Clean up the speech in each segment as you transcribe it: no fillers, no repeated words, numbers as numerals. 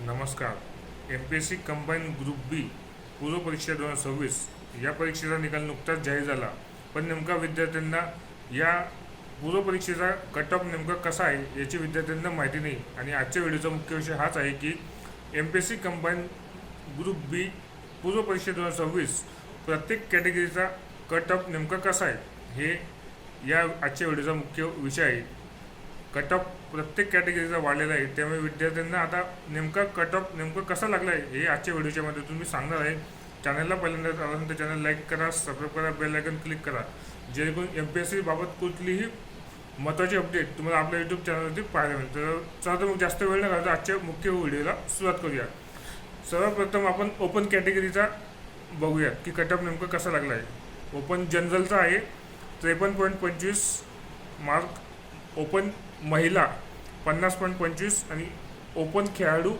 नमस्कार. MPSC combine group बी पूर्व परीक्षा 2026 या परीक्षेचा निकाल नुकताच जाहीर झाला. पण नेमका विद्यार्थ्यांना या पूर्व परीक्षेचा कट ऑफ नेमका कसा आहे याची विद्यार्थ्यांना माहिती नाही. आणि आजच्या व्हिडिओचा मुख्य विषय हाच आहे की MPSC कंबाईन ग्रुप बी पूर्व परीक्षा 2026 प्रत्येक कॅटेगरीचा कट ऑफ नेमका कसा आहे हे या आजच्या व्हिडिओचा मुख्य विषय आहे. कट ऑफ प्रत्येक कॅटेगरीचा वाढलेला आहे, त्यामुळे विद्यार्थ्यांना आता नेमका कट ऑफ नेमका कसा लागला आहे हे आजच्या व्हिडिओच्या माध्यमातून मी सांगणार आहे. चॅनलला पहिल्यांदा आल्यानंतर चॅनल लाईक करा, सबस्क्राईब करा, बेल आयकॉन क्लिक करा, जेणेकरून MPSC बाबत कुठलीही महत्त्वाची अपडेट तुम्हाला आपल्या यूट्यूब चॅनलवरती पाहायला मिळेल. तर चला तर मग जास्त वेळ न घालता आजच्या मुख्य व्हिडिओला सुरुवात करूया. सर्वप्रथम आपण ओपन कॅटेगरीचा बघूयात की कट ऑफ नेमका कसा लागला आहे. ओपन जनरलचा आहे 53.25 मार्क, ओपन महिला 50.25 आणि ओपन खेळाडू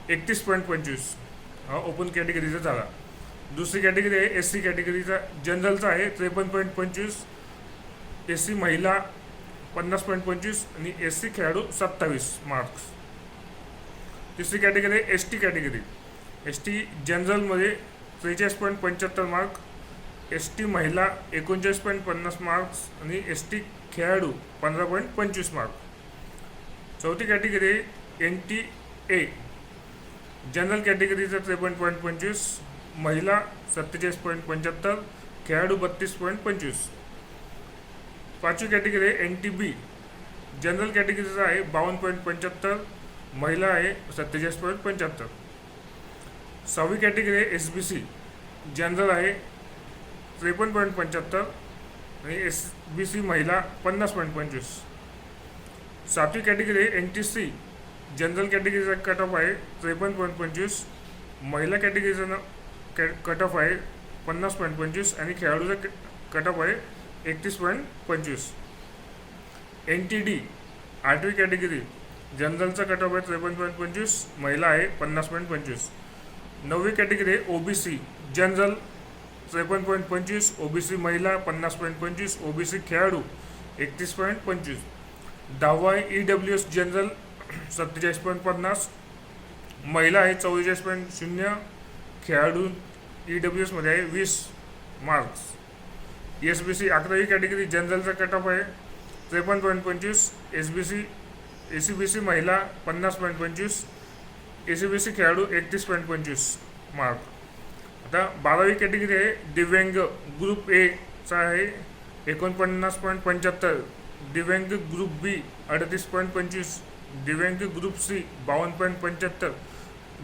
31.25 हा ओपन कॅटेगरीचा झाला. दुसरी कॅटेगरी आहे SC कॅटेगरीचा जनरलचा आहे 53.25, SC महिला 50.25 आणि SC खेळाडू 27 मार्क्स. तिसरी कॅटेगरी आहे ST category. ST जनरलमध्ये 43.75 mark, ST महिला 39.50 मार्क्स आणि ST खेळाडू 15.25 मार्क. चौथी कॅटेगरी NTA जनरल कॅटेगरीचा 53.25, महिला 47.75, खेळाडू 32.25. पाचवी कॅटेगरी NTB जनरल कॅटेगरीचा आहे 52.75, महिला आहे 47.75. सहावी कॅटेगरी SBC जनरल आहे 53.75 आणि SBC महिला 50.25. सातवी कॅटेगरी NTC जनरल कॅटेगरीचा कट ऑफ आहे 53.25, महिला कॅटेगरीचा कट ऑफ आहे 50.25 आणि खेळाडूचा कट ऑफ आहे 31.25. NTD आठवी कॅटेगरी जनरलचा कट ऑफ आहे 53.25, महिला आहे 50.25. नववी कॅटेगरी OBC जनरल 53.25, OBC महिला 50.25, OBC खेळाडू 31.25. दहावा EWS जनरल 47.50, महिला आहे 44.0, खेळाडू EWS मध्ये आहे 20 मार्क्स. SBC 11वी कॅटेगरी जनरलचा कट ऑफ आहे 53.25, ACBC महिला 50.25, ACBC खेळाडू 31.25 मार्क. आता 12वी कॅटेगरी आहे दिव्यांग ग्रुप A चा आहे 49.75, दिव्यांग ग्रुप B 38.25, दिव्यांग ग्रुप C 52.75,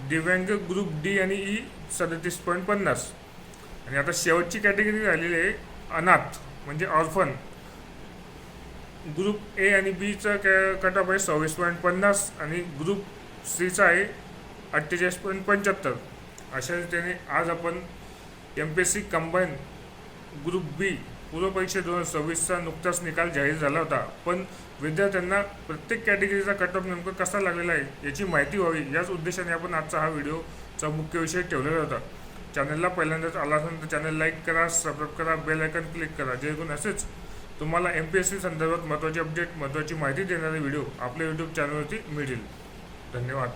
दिव्यांग ग्रुप D आणि E 37.50. आणि आता शेवटची कॅटेगरी झालेली आहे अनाथ म्हणजे ऑर्फन. ग्रुप A आणि B चा कट ऑफ आहे 26.50 आणि ग्रुप C चा आहे 48.75. अशा रीतीने आज आपण MPSC कंबाईन ग्रुप B पूर्व परीक्षा 2026चा नुकताच निकाल जाहीर झाला होता. पण विद्यार्थ्यांना प्रत्येक कॅटेगरीचा कट ऑफ नेमका कसा लागलेला आहे याची माहिती व्हावी याच उद्देशाने आपण आजचा हा व्हिडिओचा मुख्य विषय ठेवलेला होता. चॅनलला पहिल्यांदाच आला असेल तर चॅनल लाईक करा, सबस्क्राईब करा, बेल आयकॉन क्लिक करा, जेणेकरून असेच तुम्हाला MPSC संदर्भात महत्त्वाची अपडेट, महत्त्वाची माहिती देणारे व्हिडिओ आपल्या यूट्यूब चॅनलवरती मिळतील. धन्यवाद.